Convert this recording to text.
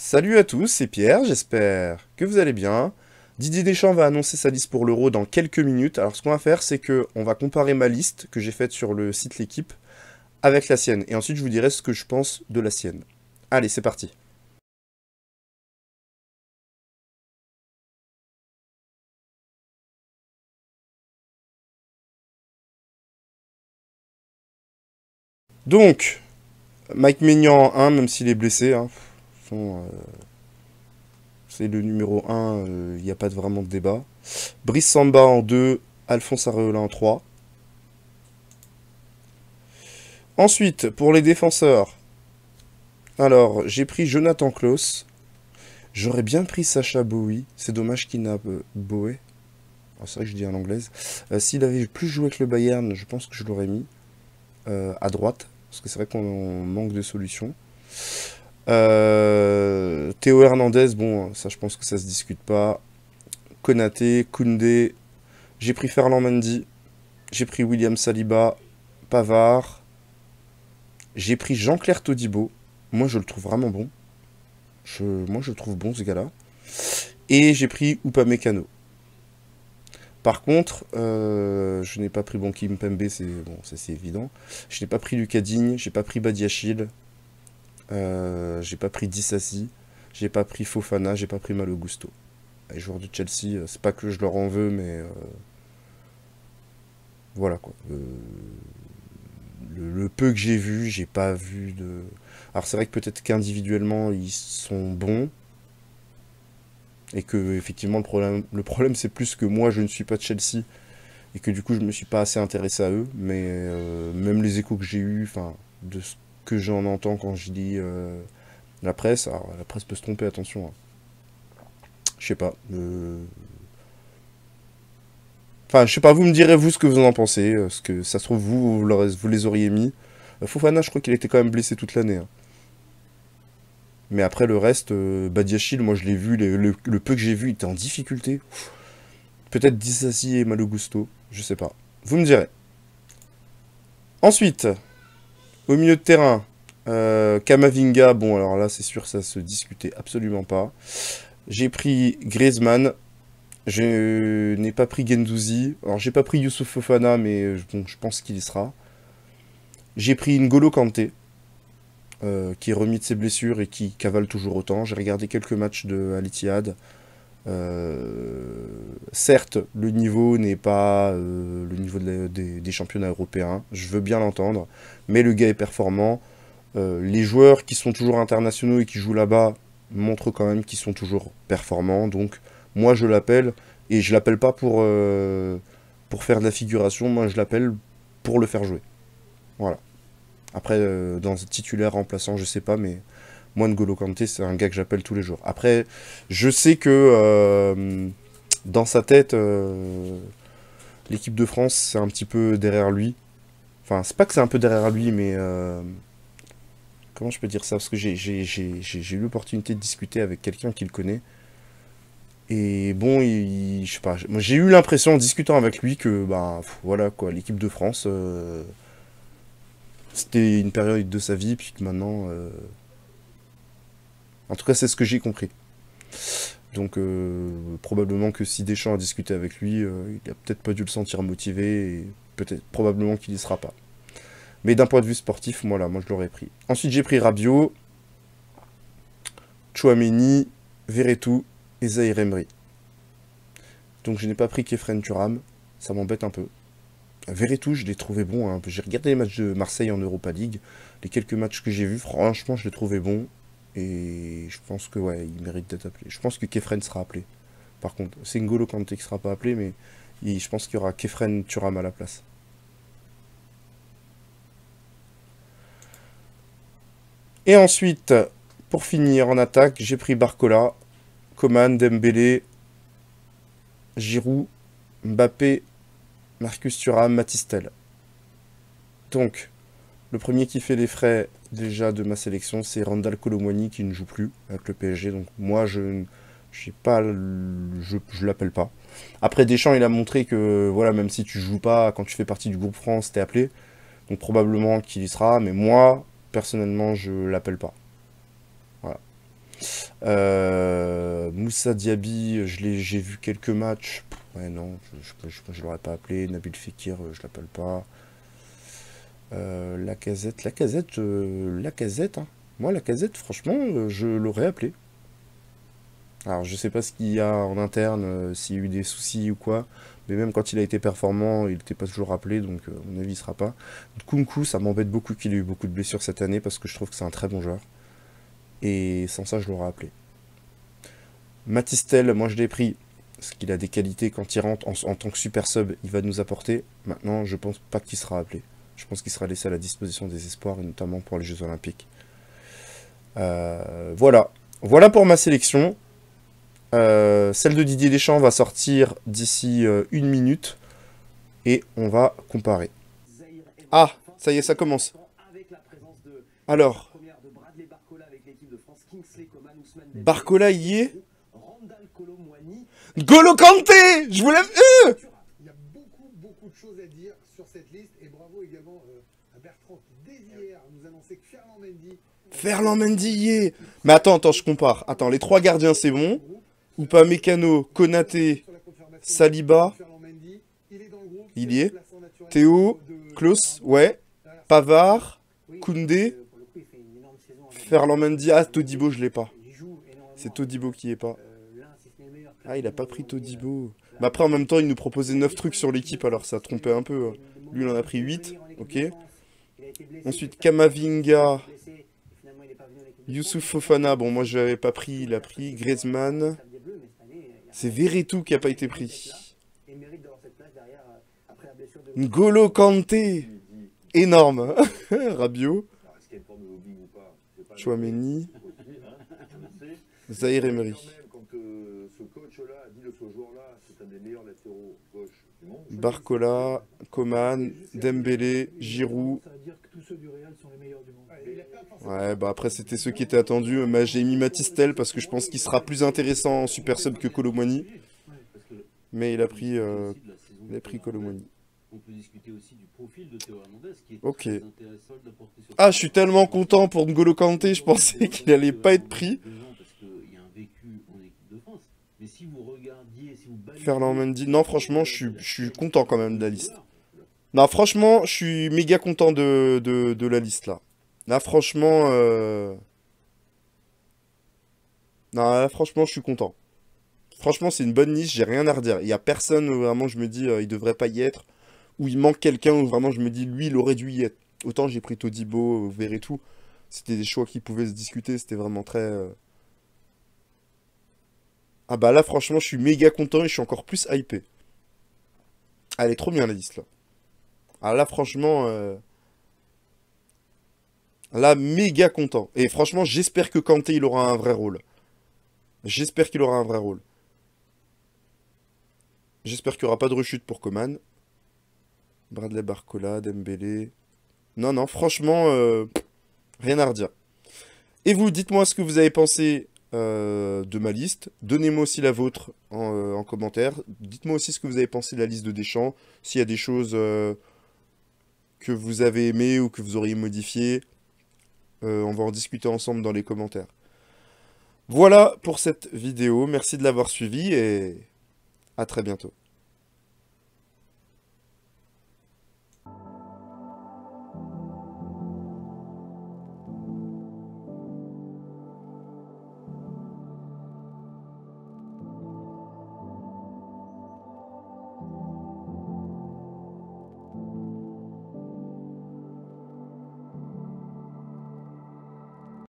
Salut à tous, c'est Pierre, j'espère que vous allez bien. Didier Deschamps va annoncer sa liste pour l'Euro dans quelques minutes. Alors ce qu'on va faire, c'est que on va comparer ma liste que j'ai faite sur le site L'équipe avec la sienne. Et ensuite, je vous dirai ce que je pense de la sienne. Allez, c'est parti. Donc, Mike Maignan en 1, même s'il est blessé. C'est le numéro 1, il n'y a pas vraiment de débat. Brice Samba en 2, Alphonse Areola en 3. Ensuite, pour les défenseurs, alors j'ai pris Jonathan Klaus. J'aurais bien pris Sacha Bowie. C'est dommage qu'il n'a Bowie. Ah, c'est vrai que je dis en anglaise. S'il avait plus joué avec le Bayern, je pense que je l'aurais mis à droite. Parce que c'est vrai qu'on manque de solutions. Théo Hernandez, bon, ça je pense que ça se discute pas. Konaté, Koundé. J'ai pris Ferland Mendy. J'ai pris William Saliba. Pavard. J'ai pris Jean-Claire Todibo. Moi je le trouve vraiment bon. Moi je le trouve bon ce gars-là. Et j'ai pris Upamecano. Par contre, je n'ai pas pris Kim Pembe, c'est bon, ça c'est évident. Je n'ai pas pris Lucas Digne, j'ai pas pris Badiachil, j'ai pas pris Disasi, j'ai pas pris Fofana, j'ai pas pris Malo Gusto. Les joueurs de Chelsea, c'est pas que je leur en veux, mais voilà quoi. Le peu que j'ai vu, j'ai pas vu de. Alors c'est vrai que peut-être qu'individuellement ils sont bons, et que effectivement le problème c'est plus que moi je ne suis pas de Chelsea et que du coup je me suis pas assez intéressé à eux, mais même les échos que j'ai eus, enfin de ce que j'en entends quand je lis la presse, alors la presse peut se tromper, attention, hein. Je sais pas. Enfin, je sais pas, vous me direz vous ce que vous en pensez, ce que ça se trouve vous les auriez mis. Fofana, je crois qu'il était quand même blessé toute l'année, hein. Mais après le reste, Badiachil, moi je l'ai vu, le peu que j'ai vu, il était en difficulté. Peut-être Disasi et Malo Gusto, je sais pas. Vous me direz. Ensuite, au milieu de terrain, Kamavinga, bon alors là c'est sûr ça se discutait absolument pas. J'ai pris Griezmann, je n'ai pas pris Guendouzi, alors j'ai pas pris Youssouf Fofana mais bon, je pense qu'il y sera. J'ai pris N'Golo Kanté, qui est remis de ses blessures et qui cavale toujours autant. J'ai regardé quelques matchs de Al Ittihad. Certes, le niveau n'est pas le niveau des championnats européens, je veux bien l'entendre, mais le gars est performant. Les joueurs qui sont toujours internationaux et qui jouent là-bas montrent quand même qu'ils sont toujours performants. Donc moi je l'appelle, et je l'appelle pas pour faire de la figuration, moi je l'appelle pour le faire jouer. Voilà. Après, dans un titulaire remplaçant, je sais pas, mais moi N'Golo Kanté c'est un gars que j'appelle tous les jours. Après, je sais que dans sa tête, l'équipe de France c'est un petit peu derrière lui. Enfin, c'est pas que c'est un peu derrière lui, mais comment je peux dire ça? Parce que j'ai eu l'opportunité de discuter avec quelqu'un qui le connaît. Et bon, je sais pas, moi j'ai eu l'impression en discutant avec lui que, bah, voilà quoi, l'équipe de France, c'était une période de sa vie, puis que maintenant, en tout cas, c'est ce que j'ai compris. Donc, probablement que si Deschamps a discuté avec lui, il a peut-être pas dû le sentir motivé, et peut-être, probablement qu'il y sera pas. Mais d'un point de vue sportif, moi, là, moi, je l'aurais pris. Ensuite, j'ai pris Rabiot, Chouameni, Verretou et Zahir Emery. Donc je n'ai pas pris Kefren Turam, ça m'embête un peu. Verretou, je l'ai trouvé bon, hein. J'ai regardé les matchs de Marseille en Europa League. Les quelques matchs que j'ai vus, franchement, je l'ai trouvé bon. Et je pense que ouais, il mérite d'être appelé. Je pense que Kefren sera appelé. Par contre, c'est N'Golo Kanté qui sera pas appelé, mais je pense qu'il y aura Kefren Turam à la place. Et ensuite, pour finir en attaque, j'ai pris Barcola, Coman, Dembélé, Giroud, Mbappé, Marcus Thuram, Matistel. Donc, le premier qui fait les frais déjà de ma sélection, c'est Randal Kolo Muani qui ne joue plus avec le PSG. Donc moi, j'ai pas, je l'appelle pas. Après Deschamps, il a montré que voilà, même si tu joues pas, quand tu fais partie du groupe France, t'es appelé. Donc probablement qu'il y sera. Mais moi, personnellement, je l'appelle pas. Voilà. Moussa Diaby, j'ai vu quelques matchs. Ouais, non, je l'aurais pas appelé. Nabil Fekir, je l'appelle pas. Lacazette, hein. Moi, Lacazette, franchement, je l'aurais appelé. Alors, je sais pas ce qu'il y a en interne, s'il y a eu des soucis ou quoi. Mais même quand il a été performant, il n'était pas toujours appelé, donc à mon avis, il sera pas. Kunku, ça m'embête beaucoup qu'il ait eu beaucoup de blessures cette année parce que je trouve que c'est un très bon joueur. Et sans ça, je l'aurais appelé. Matistel, moi je l'ai pris parce qu'il a des qualités quand il rentre en tant que super sub, il va nous apporter. Maintenant, je pense pas qu'il sera appelé. Je pense qu'il sera laissé à la disposition des espoirs, et notamment pour les Jeux Olympiques. Voilà. Voilà pour ma sélection. Celle de Didier Deschamps va sortir d'ici 1 minute. Et on va comparer. Ah, ça y est, ça commence. Alors, Barcola y est. N'Golo Kanté, je voulais... Il y a beaucoup de choses à dire sur cette liste. Et bravo également à Bertrand qui, dès hier, nous annonçait que Ferland Mendy y est. Mais attends, je compare. Attends, les 3 gardiens, c'est bon. Upamecano, Konaté, Saliba. Il y est. Théo, Klose, ouais. Pavard, Koundé. Ferland Mendy, ah, Todibo, je l'ai pas. C'est Todibo qui est pas. Ah, il a pas pris Todibo. Mais après, en même temps, il nous proposait 9 trucs sur l'équipe, alors ça a trompé un peu. Lui, il en a pris 8. Ok. Ensuite, Kamavinga. Youssouf Fofana. Bon, moi, je l'avais pas pris. Il a pris. Griezmann. C'est Verretou qui a pas été pris. N'Golo Kanté. Énorme. Rabiot. Chouameni. Zahir Emery. Barcola, Coman, Dembélé, Giroud. Ouais, bah après c'était ceux qui étaient attendus. J'ai mis Matistel parce que je pense qu'il sera plus intéressant en super sub que Kolo Muani. Mais il a pris Kolo Muani. Ok. Ah, je suis tellement content pour N'Golo Kanté, je pensais qu'il allait pas être pris. Ferland Mendy. Non, franchement, je suis content quand même de la liste. Non, franchement, je suis méga content de la liste là. Là, franchement... Non, là, franchement, je suis content. Franchement, c'est une bonne liste, j'ai rien à redire. Il y a personne où vraiment je me dis il devrait pas y être. Ou il manque quelqu'un où vraiment je me dis lui, il aurait dû y être. Autant j'ai pris Todibo, Verretou. C'était des choix qui pouvaient se discuter, c'était vraiment très... Ah bah là, franchement, je suis méga content et je suis encore plus hypé. Elle est trop bien la liste là. Ah là, franchement... Là, méga content. Et franchement, j'espère que Kanté, il aura un vrai rôle. J'espère qu'il aura un vrai rôle. J'espère qu'il n'y aura pas de rechute pour Coman. Bradley Barcola, Dembélé. Non, franchement, rien à redire. Et vous, dites-moi ce que vous avez pensé de ma liste. Donnez-moi aussi la vôtre en commentaire. Dites-moi aussi ce que vous avez pensé de la liste de Deschamps. S'il y a des choses que vous avez aimées ou que vous auriez modifiées. On va en discuter ensemble dans les commentaires. Voilà pour cette vidéo. Merci de l'avoir suivi et à très bientôt.